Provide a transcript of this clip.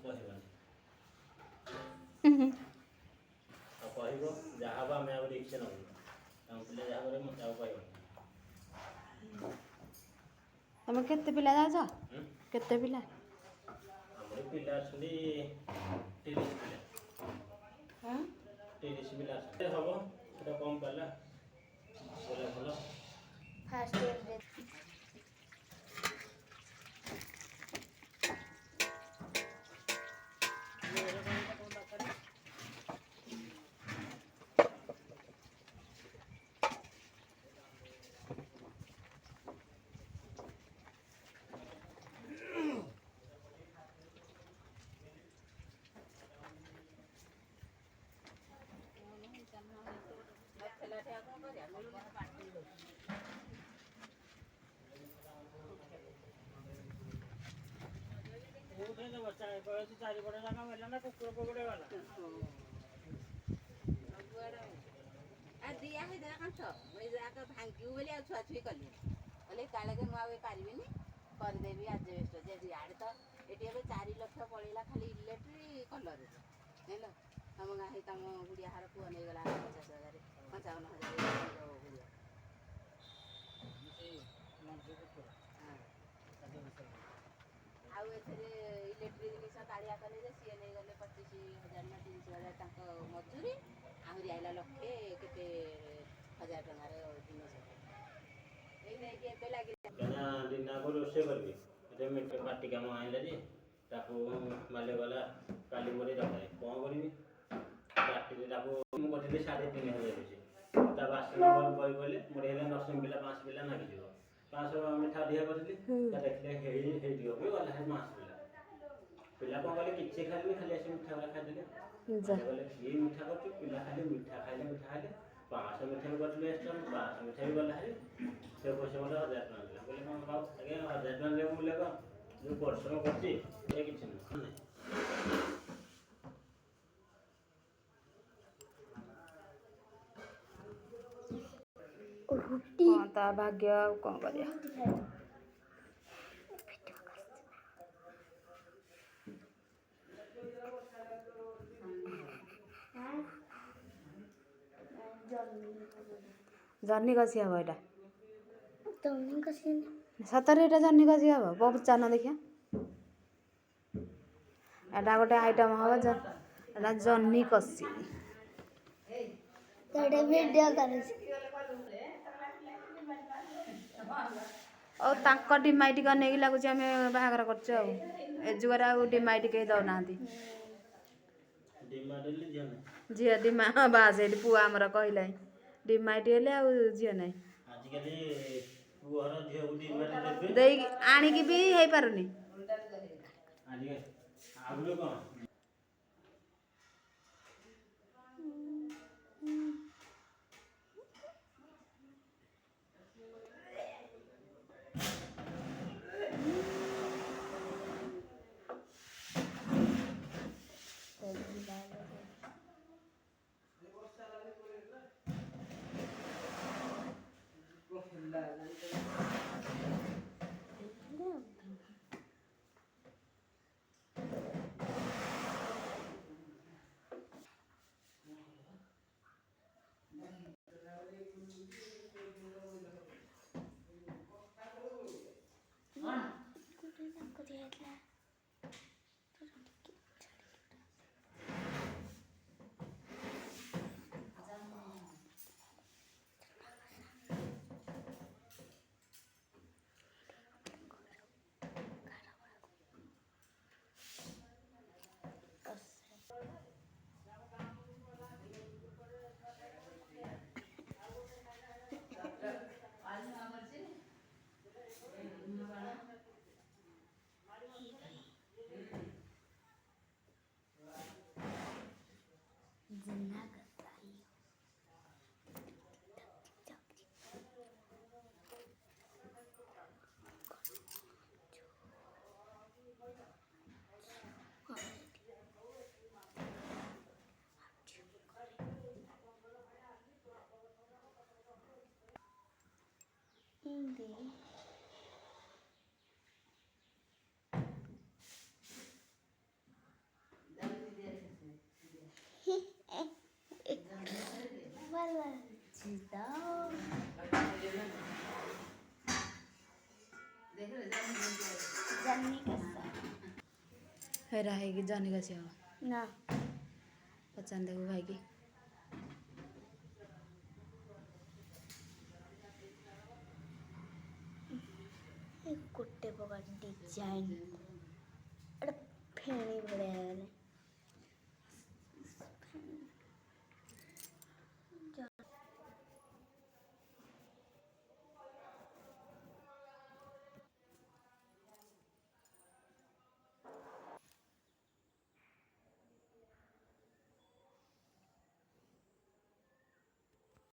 କହିବନି ଆଉ କହିବ ଯାହା ହବ ଆମେ ଆଉ ରିକ୍ସ ନେବୁନି ଆମ ପିଲା ଯାହା କରିବେ ମୋତେ ଆଉ କହିବନି। ତମେ କେତେ ପିଲା ଯାଉଛ? କେତେ ପିଲା? ଆମର ପିଲା ଅଛନ୍ତି 30 ପିଲା। 30 ପିଲା ଅଛନ୍ତି ହବ ସେଟା କମ୍ ପାଲା ବୋଲେ ଭଲ। ଫାଷ୍ଟ ଇୟରରେ ଚାରିପଟେ ଜାଗା ମିଳିଲା ନା କୁକୁର ପକଡ଼େ ଗଲା ଦିଆ ହେଇଥିଲା କାଠ ଯାକ ଭାଙ୍ଗିବୁ ବୋଲି ଆଉ ଛୁଆଛୁଇ କଲି କହିଲେ କାଳେ ମୁଁ ଆଉ ପାରିବିନି କରିଦେବି ଆଜବେଷ୍ଟ ଯେ ଇଆଡ଼େ ତ ଏଠି ଏବେ 4 ଲକ୍ଷ ପଳେଇଲା ଖାଲି ଇଲେକ୍ଟ୍ରି କଲରରେ ହେଲା ତମ ଗାଁ ହେଇ ତମ ଗୁଡ଼ିଆ ହାର ପୁଅ ନେଇଗଲା 50,000 55,000 ଗୁଡ଼ିଆ ଆଉ ଏଥିରେ ଇଲେକ୍ଟ୍ରି ଜିନିଷ କାଳିଆ କଲେ ଯେ ସିଏ ନେଇଗଲେ 25,000 ନା 30,000 ତାଙ୍କ ମଜୁରୀ ଆହୁରି ଆଇଲା ଲକ୍ଷେ କେତେ 1,000 ଟଙ୍କାର ଜିନିଷ ଏଇ ନେଇକି ଏବେ ଲାଗିଲା ଦିନକୁ ରୋଷେଇ କରିବି ଏଠି ମିଠା ପାଟି କାମ ଆଣିଲା ଯେ ତାକୁ ମାଲିକ ଗଲା କାଲି ପରେ ଦରକାର କ'ଣ କରିବି ପାଟିରେ ତାକୁ ମୁଁ କରିଥିଲି 3,500 ରହୁଛି ତା ବାସନ ବହି କହିଲେ ମୋର ହେଲେ 9 ପିଲା 5 ପିଲା ମାଗିଯିବ 500 ମିଠା ଅଧିକା କରିଥିଲି ତା ଦେଖିଲେ ହେଇଯିବ ବି ଗଲା 5 ପିଲା କ'ଣ କଲେ କିଛି ଖାଇଲେନି ଖାଲି ଆସି ମିଠା ଗୁଡ଼ା ଖାଇଦେଲେ ଗଲେ କିଏ ମିଠା କରୁଛୁ ପିଲା ଖାଲି ମିଠା ଖାଇଲେ 500 ମିଠା ବି କରିଥିଲେ ଏକ୍ସଟ୍ରା 500 ମିଠା ବି ଗଲା ହେରି ସେ ପଇସା ମୋତେ 1,000 ଟଙ୍କା ଦେଲା କହିଲେ କ'ଣ ଆଜ୍ଞା 1,000 ଟଙ୍କା ଦେବ ମୂଲ୍ୟ କ'ଣ ଯେଉଁ ପରିଶ୍ରମ କରୁଛି ଏ କିଛି ନୁହଁ ରୁଟି ହଁ ତା ଭାଗ୍ୟ ଆଉ କ'ଣ କରିବା। ଜହ୍ନି କଷି ହବ ଏଇଟା ତମେ କସି ସତରେ ଏଇଟା ଜହ୍ନି କଷି ହବ ପଚାରୁନ ଦେଖିଆ ଏଇଟା ଗୋଟେ ଆଇଟମ୍ ହବ ଏଇଟା ଜହ୍ନି କଷି ଗୋଟେ ଭିଡ଼ିଓ କରୁଛି ଆଉ ତାଙ୍କ ଡିମାଇଟ୍ ନେଇକି ଲାଗୁଛି ଆମେ ବାହାଘର କରୁଛୁ ଆଉ ଏ ଯୁଗରେ ଆଉ ଡିମାଇଟ୍ କେହି ଦେଉନାହାନ୍ତି ଝିଅ ଡିମା ହଁ ବାସ୍ ସେଇଠି ପୁଅ ଆମର କହିଲାଣି ଡିମାଇଟ୍ ହେଲେ ଆଉ ଝିଅ ନାହିଁ ଆଜିକାଲି ପୁଅର ଝିଅକୁ ଡିମାଣ୍ଡ ଦେଇକି ଆଣିକି ବି ହେଇପାରୁନି ଆଗରୁ କ'ଣ जन्नी का साग हेरा है कि जाने का से हो ना पसंद है वो भाई की एक कुत्ते पकड़ डिजाइन अरे फेणी बड़े हैं